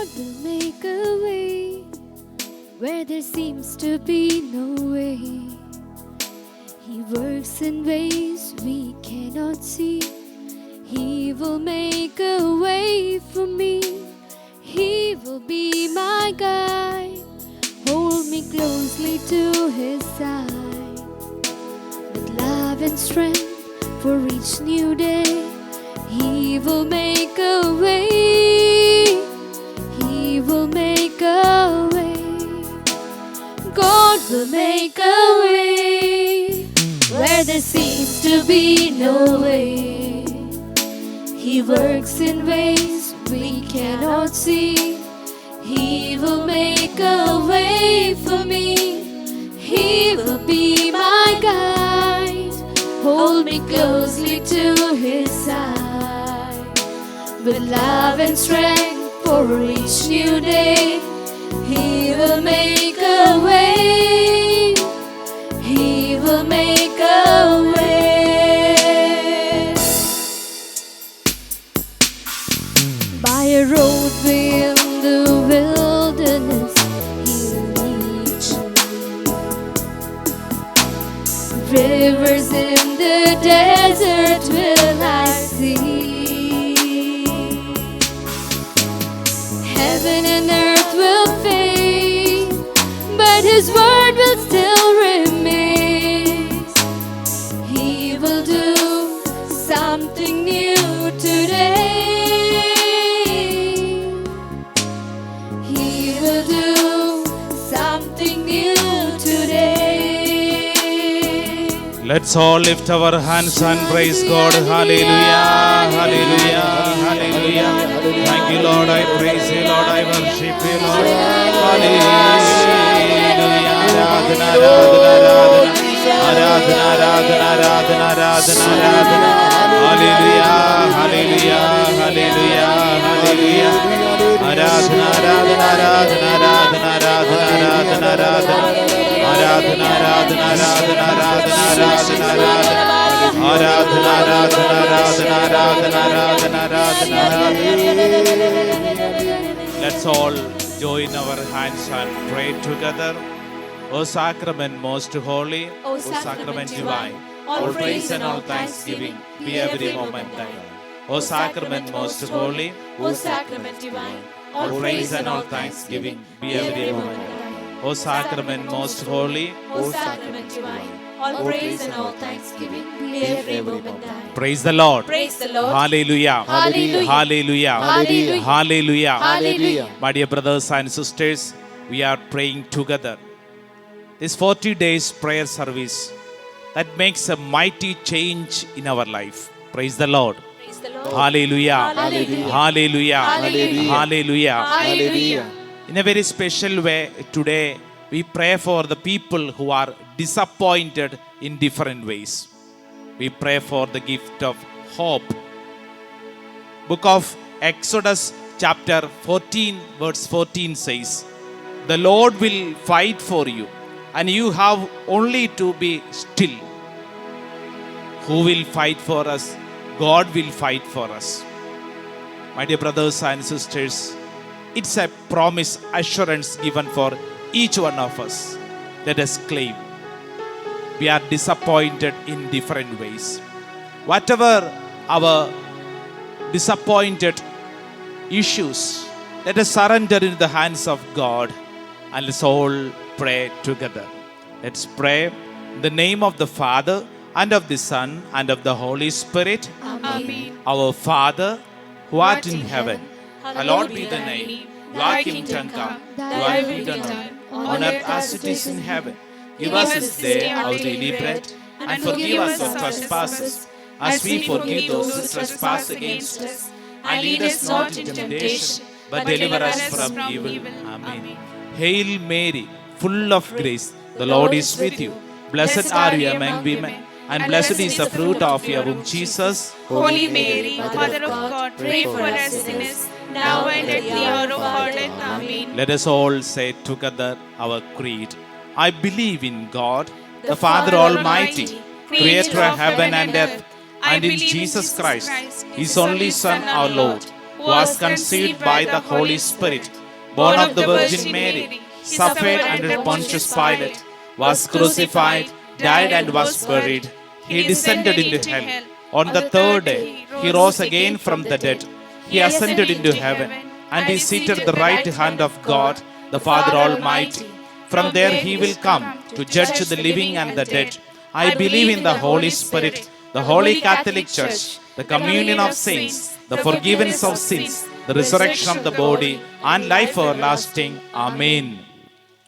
God will make a way where there seems to be no way. He works in ways we cannot see. He will make a way for me. He will be my guide. Hold me closely to His side. With love and strength for each new day, He will make a way. He will make a way. God will make a way where there seems to be no way. He works in ways we cannot see. He will make a way for me. He will be my guide. Hold me closely to His side. With love and strength for each new day, He will make a way. He will make a way. By a roadway in the wilderness, He'll lead you. Rivers in the desert will I see. Heaven and earth will fade, but His word will still remain. He will do something new today. He will do something new today. Let's all lift our hands and praise God. Hallelujah, hallelujah, hallelujah. Thank you, Lord. I praise you, Lord. I worship you, Lord. Hallelujah. Aradhana, aradhana, aradhana, aradhana, aradhana, aradhana. Hallelujah, hallelujah, hallelujah, hallelujah. Aradhana, aradhana, aradhana, aradhana, aradhana, aradhana, aradhana. Aradhana, aradhana, aradhana, aradhana, aradhana, aradhana, aradhana, aradhana, aradhana, aradhana. Let's all join our hands and pray together. O sacrament most holy, O sacrament divine, all praise and all thanksgiving be every moment thine. O sacrament most holy, O sacrament divine, all praise and all thanksgiving be every moment thine. O sacrament most holy, O sacrament divine, all praise and all thanksgiving be every moment thine. praise the Lord. Praise the Lord. Hallelujah. Hallelujah. Hallelujah. Hallelujah. Hallelujah. Hallelujah. My dear brothers and sisters, we are praying together. This 40 days prayer service that makes a mighty change in our life. Praise the Lord. Praise the Lord. Hallelujah. Hallelujah. Hallelujah. Hallelujah. Hallelujah. Hallelujah. In a very special way, today we pray for the people who are disappointed in different ways. We pray for the gift of hope. Book of Exodus chapter 14 verse 14 says, "The Lord will fight for you, and you have only to be still." Who will fight for us? God will fight for us. My dear brothers and sisters, it's a promise, assurance given for each one of us. Let us claim. We are disappointed in different ways. Whatever our disappointed issues, let us surrender in the hands of God and let's all pray together. Let's pray in the name of the Father and of the Son and of the Holy Spirit. Amen. Our Father, who art in heaven, hallowed be the name. Thy kingdom come, thy will be done, on earth as it is in heaven. Give us this day our daily bread, and forgive us our trespasses, as we forgive those who trespass against us. And lead us not into temptation, but deliver us from evil. Amen. Hail Mary, full of grace, the Lord is with you. Blessed are you among women, and blessed is the fruit of your womb, Jesus. Holy Mary, Mother of God, pray for us sinners, now and at the hour of our death. Amen. Let us all say together our creed. I believe in God, the Father Almighty, creator of heaven and earth, and in Jesus Christ, His only Son, our Lord, was conceived by the Holy Spirit, born of the Virgin Mary, suffered under Pontius Pilate, was crucified, died and was buried. He descended into hell. On the third day, he rose again from the dead. He ascended into heaven and is seated at the right hand of God, the Father Almighty. From there he will come to judge the living and the dead. I believe in the Holy Spirit, the Holy Catholic Church, the communion of saints, the forgiveness of sins, the resurrection of the body, and life everlasting. Amen.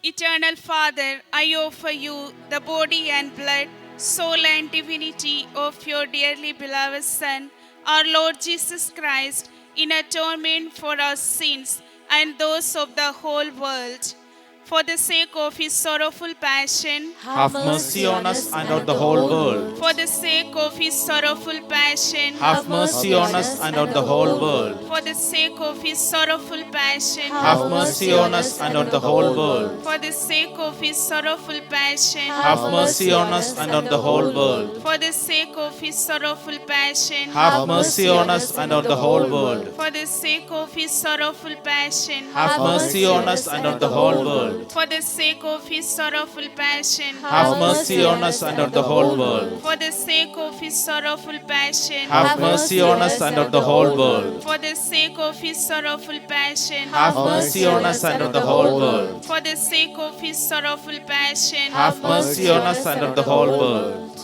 Eternal Father, I offer you the body and blood, soul and divinity of your dearly beloved Son, our Lord Jesus Christ, in atonement for our sins and those of the whole world. For the sake of his sorrowful passion, Have mercy on us and on the whole world. for the sake of his sorrowful passion, Have mercy on us and on the whole world. for the sake of his sorrowful passion, Have mercy on us and on the whole world. for the sake of his sorrowful passion, Have mercy on us and on the whole world. for the sake of his sorrowful passion, Have mercy on us and on the whole world. for the sake of his sorrowful passion, Have mercy on us and on the whole world. for the sake of his sorrowful passion, Have mercy on us and on the whole world. for the sake of his sorrowful passion, Have mercy on us and on the whole world. for the sake of his sorrowful passion, Have mercy on us and on the whole world. for the sake of his sorrowful passion, Have mercy on us and on the whole world.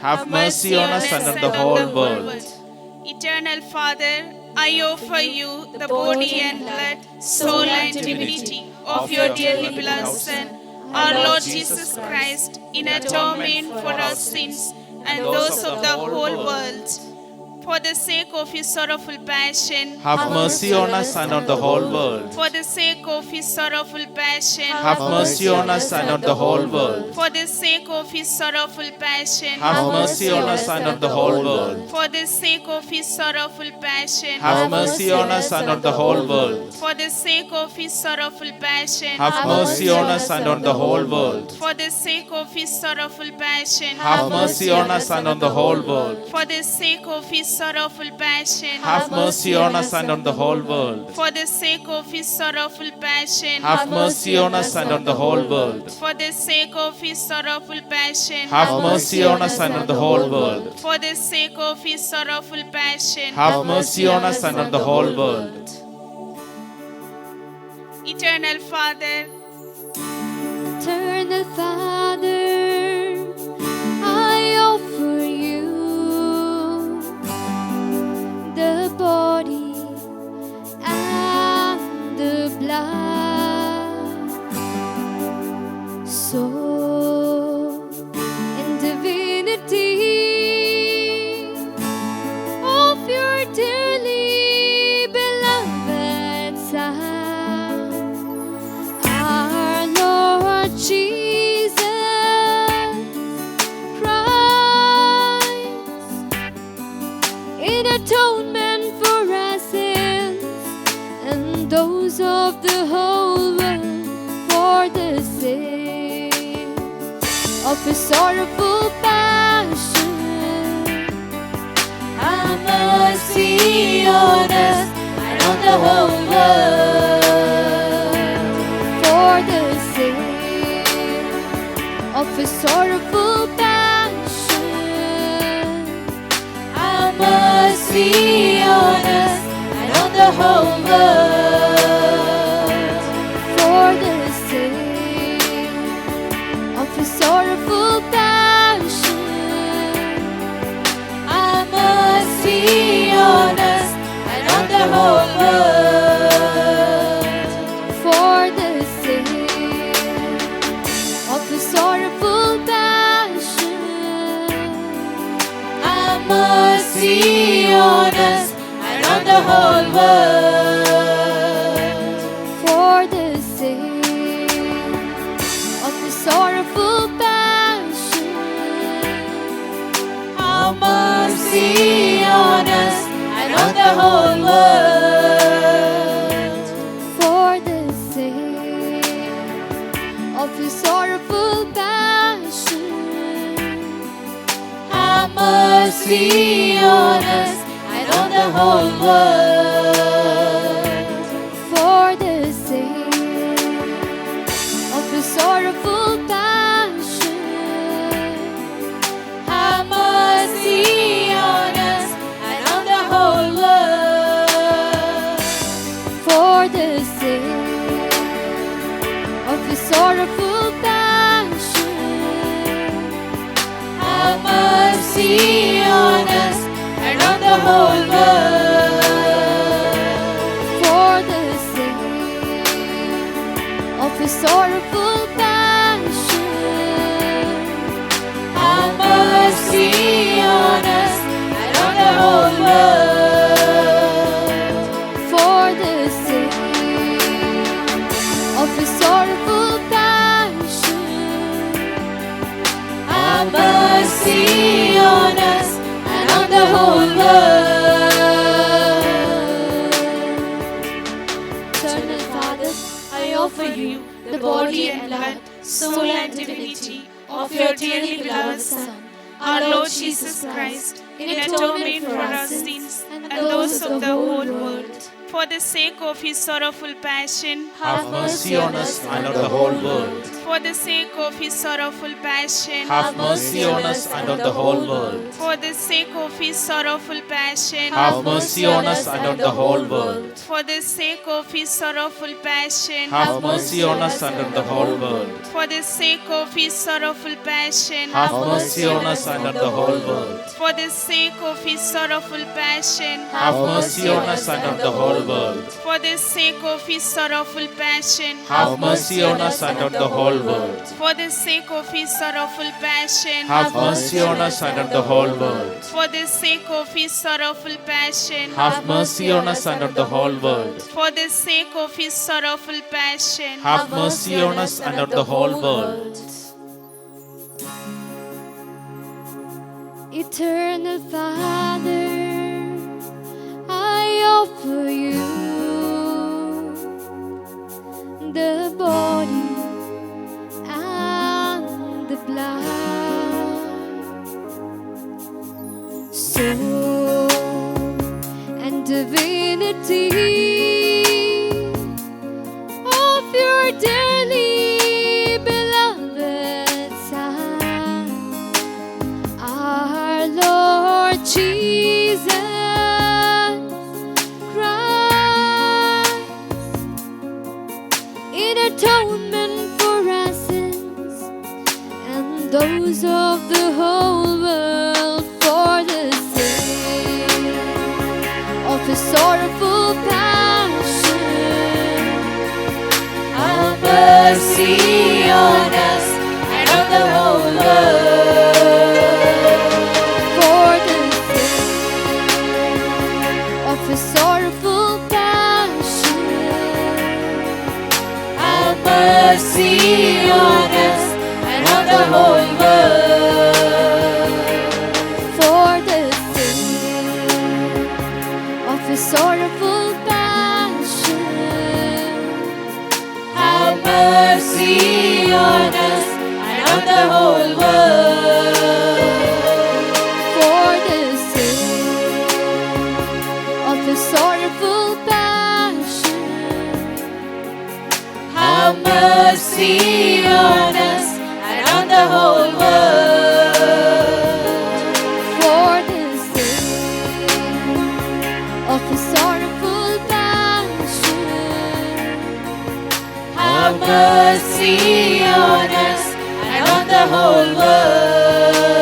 Have mercy on us and on the whole world. Eternal Father, I offer you the body and blood, soul and divinity of your dearly beloved Son, our Lord Jesus Christ, in atonement for our sins and those of the whole world. For the sake of his sorrowful passion, Have mercy on us and on the whole world. for the sake of his sorrowful passion, Have mercy on us and on the whole world. for the sake of his sorrowful passion, Have mercy on us and on the whole world. for the sake of his sorrowful passion, Have mercy on us and on the whole world. for the sake of his sorrowful passion, Have mercy on us and on the whole world. for the sake of his sorrowful passion, Have mercy on us and on the whole world. for the sake of his sorrowful passion, Have mercy on us and on the whole world. for the sake of his sorrowful passion, Have mercy on us and on the whole world. for the sake of his sorrowful passion, Have mercy on us and on the whole world. for the sake of his sorrowful passion. Have mercy on us and on the whole world. Eternal Father, Eternal Father, I offer you the body and the blood, soul and divinity of your dearly beloved Son, our Lord Jesus Christ, in atonement for our sins and those of the whole world, for the sake of his sorrowful passion. Have mercy on us and on the whole world, for the sake of his sorrowful passion. Have mercy on us and on the whole world, for the sake of his sorrowful passion. Have mercy on us and on the whole world, for the sake of his sorrowful passion. Have mercy on us and on the whole world, for the sake of his sorrowful passion. Have mercy on us and on the whole world, for the sake of his sorrowful passion. Have mercy on us and on the the whole world. For the sake of His sorrowful passion, have mercy on us and on the whole world. For the sake of His sorrowful passion, have mercy on us and on the whole world. For the sake of His sorrowful passion, have mercy on us and on the whole world. For the sake of His sorrowful passion, have mercy on us and on the whole world. Eternal Father, I offer you the body and blood, soul and divinity of your dearly beloved Son, our Lord Jesus Christ, in atonement for our sins and those of the whole world. For the sake of His sorrowful passion, Have mercy on us and on the whole world. for the sake of His sorrowful passion, Have mercy on us and on the whole world. for the sake of His sorrowful passion, Have mercy on us and on the whole world. for the sake of His sorrowful passion, Have mercy on us and on the whole world. for the sake of His sorrowful passion, Have mercy on us and on the whole world. for the sake of His sorrowful passion, Have mercy on us and on the whole world. for the sake of His sorrowful passion, Have mercy on us and on the whole world. for the sake of His sorrowful passion, Have mercy on us and on the whole world. for the sake of His sorrowful passion, Have mercy on us and on the whole world. for the sake of His sorrowful passion, Have mercy on us and on the whole world. Eternal Father, I offer you the body and the blood, soul and divinity of your dearly beloved Son, our Lord Jesus Christ, in atonement for our sins and those of the whole world. For the sake of His sorrowful passion, have mercy on us and on the whole world. For the sake of His sorrowful passion, have mercy on us and on the whole world. For the sake of His sorrowful passion, have mercy on us and on the whole world. For the sake of His sorrowful passion, have mercy on us and on the whole world. For the sake of His sorrowful passion, have mercy on us and on the whole world.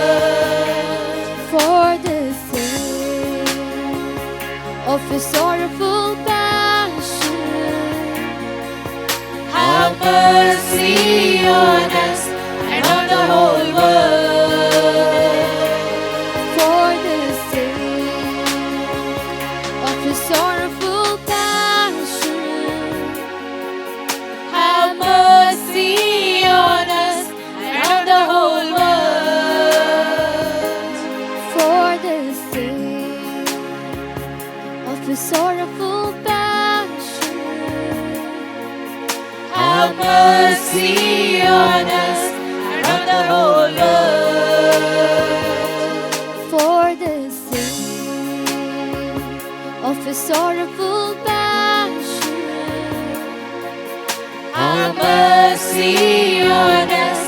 For the sake of His sorrowful passion, have mercy on us and on the whole world. For the sake of His sorrowful passion, have mercy on us and on the whole world. For the sake of His sorrowful passion, have mercy on us and on the whole world. For the sake a sorrowful passion. Have mercy on us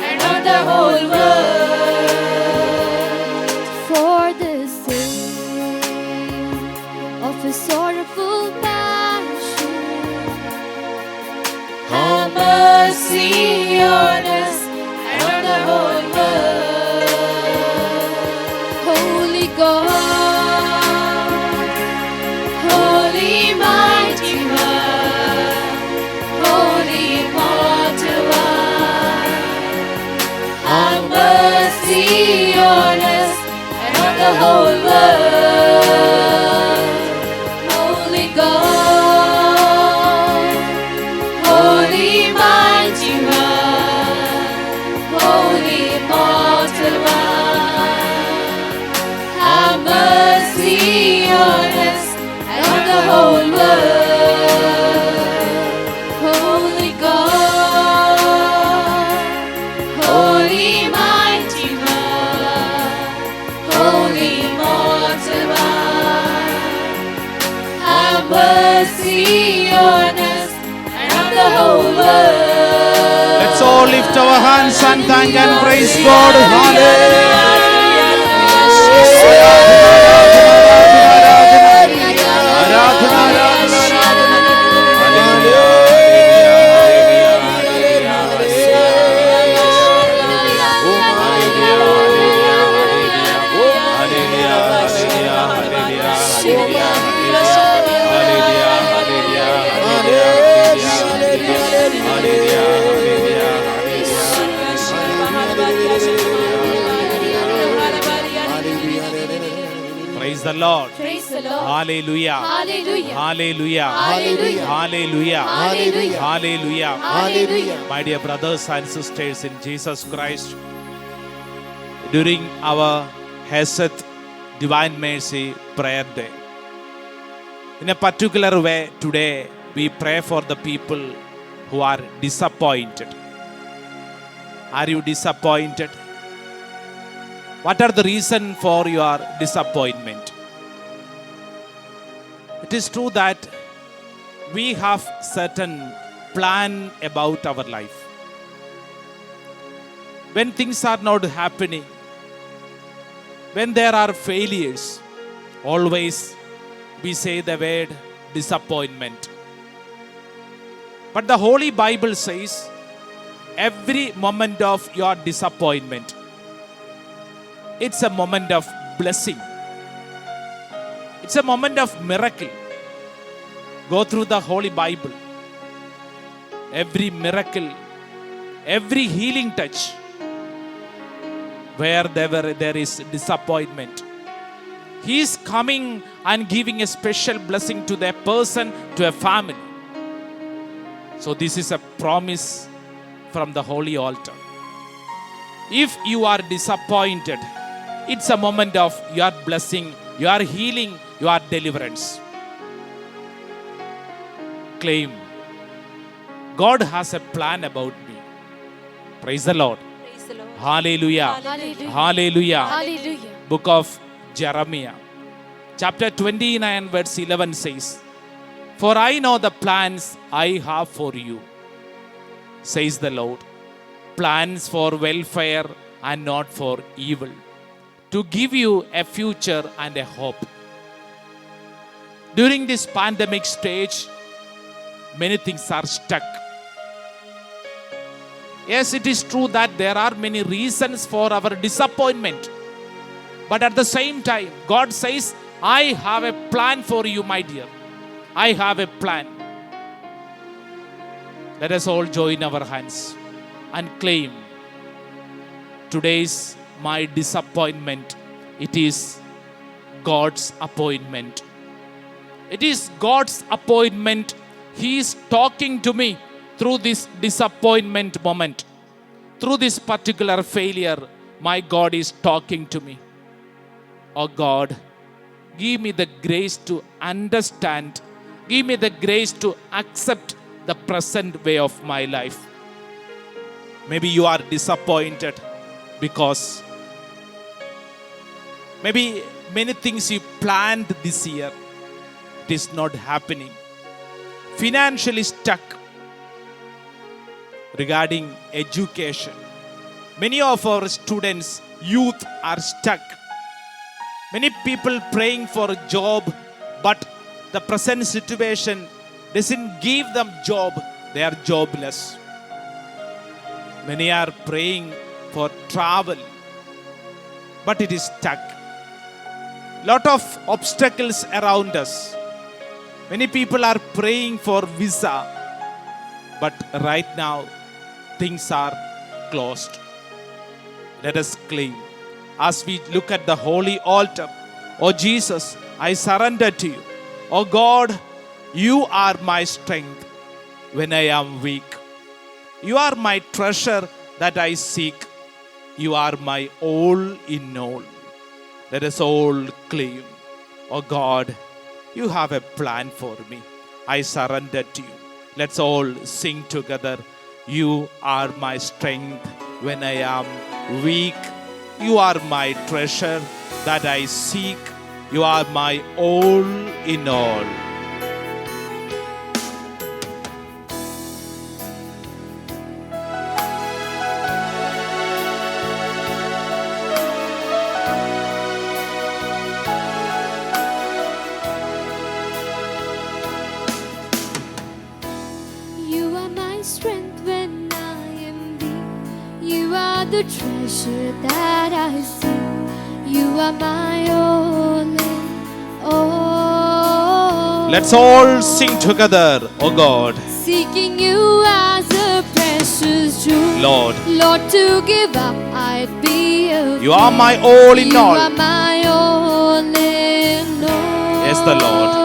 and on the whole world. For the sake of a sorrowful passion. Have mercy on us and on the whole world. Holy God, Holy mighty one, holy immortal one, have mercy on us and on the whole world. Holy God, holy mighty one, holy immortal one, have mercy on us and on the whole world. Holy God, holy mighty one, holy immortal one, have mercy on us and on the whole world. Let's all lift our hands and thank and praise God. Praise the Lord. praise the Lord. Hallelujah. Hallelujah. Hallelujah. Hallelujah. Hallelujah. Hallelujah. Hallelujah. Hallelujah. My dear brothers and sisters in Jesus Christ, during our Hesed Divine Mercy Prayer Day, in a particular way today, we pray for the people who are disappointed. Are you disappointed? What are the reason for your disappointment? It is true that we have certain plan about our life. When things are not happening, when there are failures, always we say the word disappointment. But the Holy Bible says, every moment of your disappointment, it's a moment of blessing. It's a moment of miracle. Go through the Holy Bible. Every miracle, every healing touch, where there is disappointment, He is coming and giving a special blessing to the person, to a family. So this is a promise from the holy altar. If you are disappointed, it's a moment of your blessing, your healing, your deliverance. Claim, God has a plan about me. Praise the Lord. Praise the Lord. Hallelujah. Hallelujah. Hallelujah. Hallelujah. Book of Jeremiah, chapter 29, verse 11 says, "For I know the plans I have for you, says the Lord, plans for welfare and not for evil, to give you a future and a hope." During this pandemic stage, many things are stuck. Yes, it is true that there are many reasons for our disappointment. But at the same time, God says, I have a plan for you, my dear. I have a plan. Let us all join our hands and claim, today's my disappointment, it is God's appointment. It is God's appointment. He is talking to me through this disappointment moment. Through this particular failure, my God is talking to me. Oh God, give me the grace to understand. Give me the grace to accept the present way of my life. Maybe you are disappointed because maybe many things you planned this year, it is not happening. Financially stuck regarding education. Many of our students, youth are stuck. Many people praying for a job, but the present situation doesn't give them job. They are jobless. Many are praying for travel, but it is stuck. Lot of obstacles around us. Many people are praying for visa, but right now things are closed. Let us claim as we look at the holy altar. Oh Jesus, I surrender to you. Oh God, you are my strength when I am weak. You are my treasure that I seek. You are my all in all. Let us all claim, oh God, you have a plan for me. I surrender to you. Let's all sing together. You are my strength when I am weak. You are my treasure that I seek. You are my all in all. You are my strength when I am weak. You are the treasure that I seek. You are my all in all. Let's all sing together, oh God. Seeking you as a precious jewel. Lord, Lord, to give up, I'd be a you are my all in You all. are my all in all. Yes, the Lord.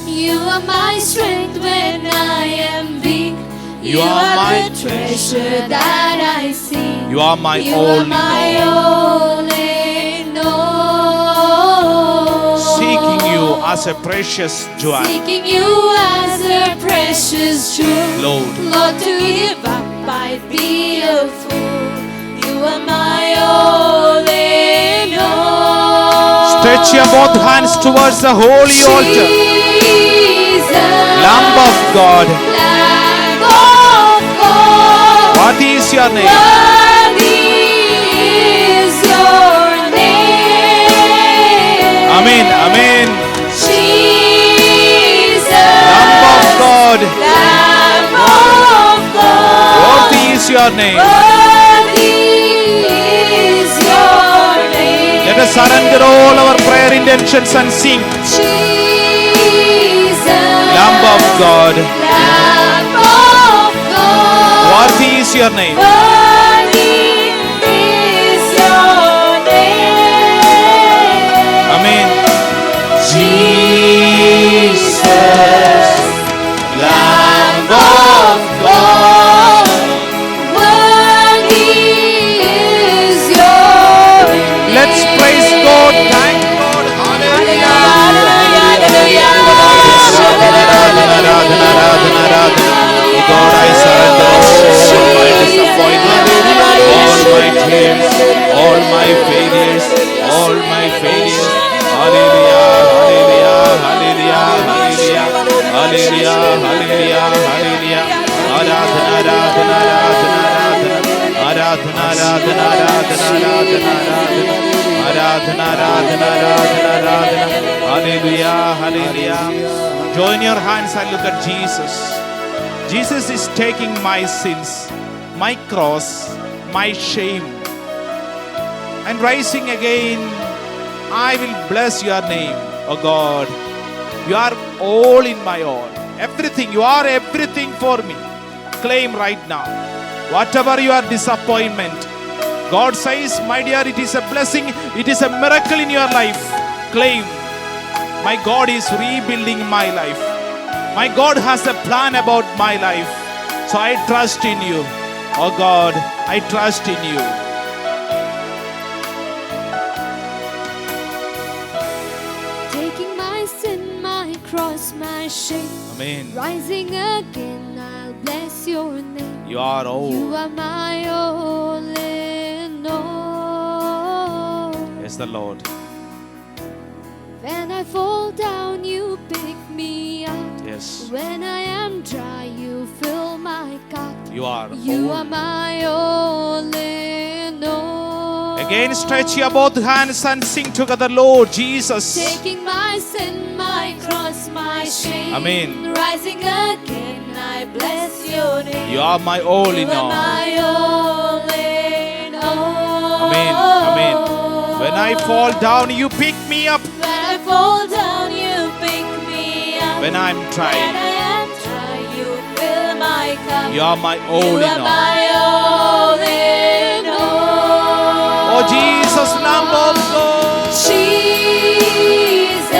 You are my strength when I am weak. You are my the treasure that I see. You are my You all are in my all. all in all. Seeking you as a precious jewel. Seeking you as a precious jewel. Lord, Lord, to give up, I'd be a fool. You are my all in all. stretch your both hands towards the holy altar. Jesus, Lamb of God, Lamb of God, what is your name? worthy is your name. Amen, amen. Jesus, Lamb of God, Lamb of God, what is your name? worthy is your name. Let us surrender all our prayer intentions and sing. Jesus, Lamb of God, Lamb of God, what is your name? worthy is your name. Amen. Jesus, Lamb of God. Worthy is your name. Let's praise God. Thank God. God, I surrender all my disappointment, all my tears, all my failures, all my failures. Hallelujah, hallelujah, hallelujah, hallelujah, hallelujah, hallelujah, hallelujah. Aradhana, aradhana, aradhana, aradhana, aradhana, aradhana, aradhana, aradhana, aradhana, aradhana, aradhana. Hallelujah, hallelujah. Join your hands and look at Jesus. Jesus is taking my sins, my cross, my shame, and rising again. I will bless your name, oh God. You are all in my all. Everything, you are everything for me. Claim right now. Whatever your disappointment, God says, my dear, it is a blessing, it is a miracle in your life. Claim. My God is rebuilding my life. My God has a plan about my life. So I trust in you. Oh God, I trust in you. Taking my sin, my cross, my shame, Amen. rising again, I'll bless your name. You are all. You are my all in all. Yes, the Lord. When I fall down, you pick me up. Yes. When I am dry, you fill my cup. You are. You all. are my all in all. Again, stretch your both hands and sing together, Lord Jesus. Taking my sin, my cross, my shame. Amen. Rising again, I bless your name. You are my all in You are all. my all in all. Amen. Amen. When I fall down, you pick me up. When I fall down, you pick me up. When I'm When trying, I am dry, you fill my cup. you are my all You in are all. my all in all. Oh Jesus, Lamb of God. Jesus,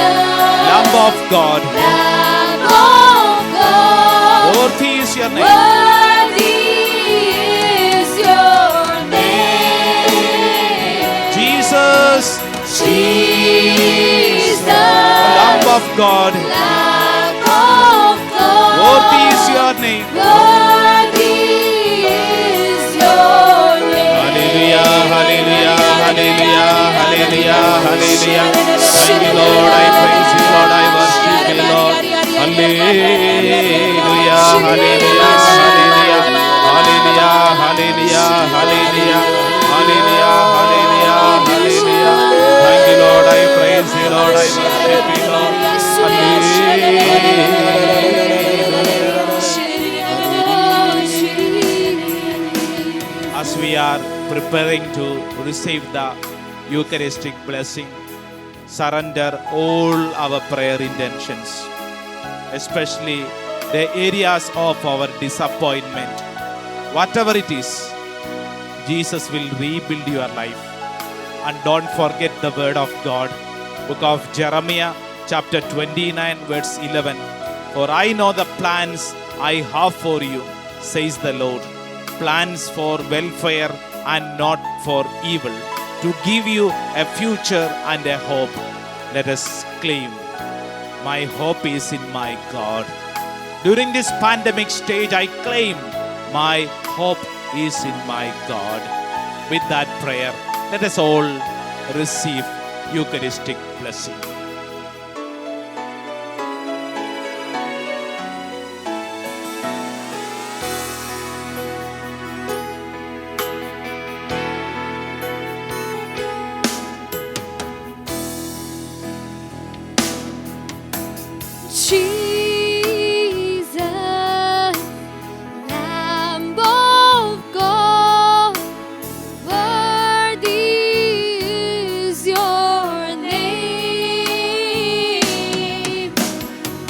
Lamb of God. Lamb of God. Worthy is your name. Worthy is your name. Jesus, Jesus, Lamb of God. Lamb of God. Worthy is your name. Worthy is your name. Hallelujah, hallelujah, hallelujah, hallelujah, hallelujah. Thank you, Lord. I praise you, Lord. I worship you, Lord. Hallelujah, hallelujah, hallelujah, hallelujah, hallelujah, hallelujah, hallelujah, hallelujah, hallelujah. Thank you, Lord. I praise you, Lord. I worship you, Lord. As we are preparing to receive the Eucharistic blessing, surrender all our prayer intentions, especially the areas of our disappointment. Whatever it is, Jesus will rebuild your life. And don't forget the word of God, book of Jeremiah, chapter 29, verse 11. For I know the plans I have for you, says the Lord, plans for welfare and not for evil, to give you a future and a hope. Let us claim, my hope is in my God. During this pandemic stage, I claim, my hope is in my God. With that prayer, let us all receive Eucharistic blessing. Jesus, Lamb of God, worthy is your name.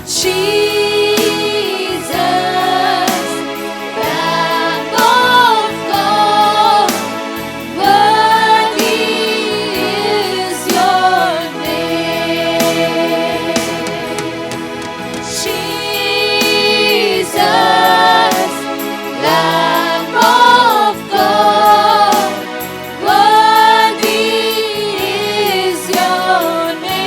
Jesus, Lamb of God, worthy is your name. Jesus, Lamb of God, worthy is your name.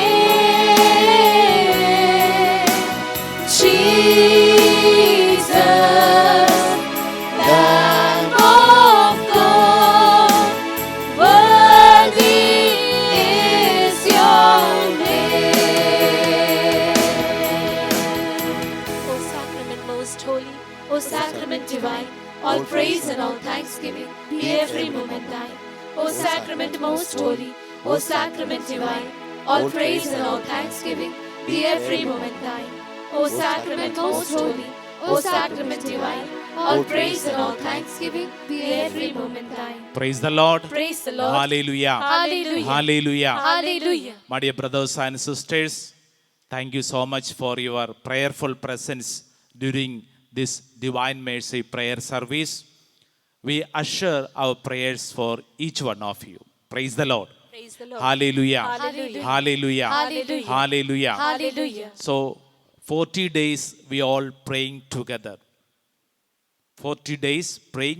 Jesus, Lamb of God, worthy is your name. O sacrament most holy, O sacrament divine, all praise and all thanksgiving be every moment thine. O sacrament most holy, O sacrament divine, all praise and all thanksgiving be every moment thine. O sacrament most holy, O sacrament divine, all praise and all thanksgiving be every moment thine. Praise the Lord. Praise the Lord. Hallelujah. Hallelujah. Hallelujah. Hallelujah. My dear brothers and sisters, thank you so much for your prayerful presence during this Divine Mercy prayer service. We assure our prayers for each one of you. Praise the Lord. Praise the Lord. Hallelujah. Hallelujah. Hallelujah. Hallelujah. Hallelujah. Hallelujah. So 40 days we all praying together. 40 days praying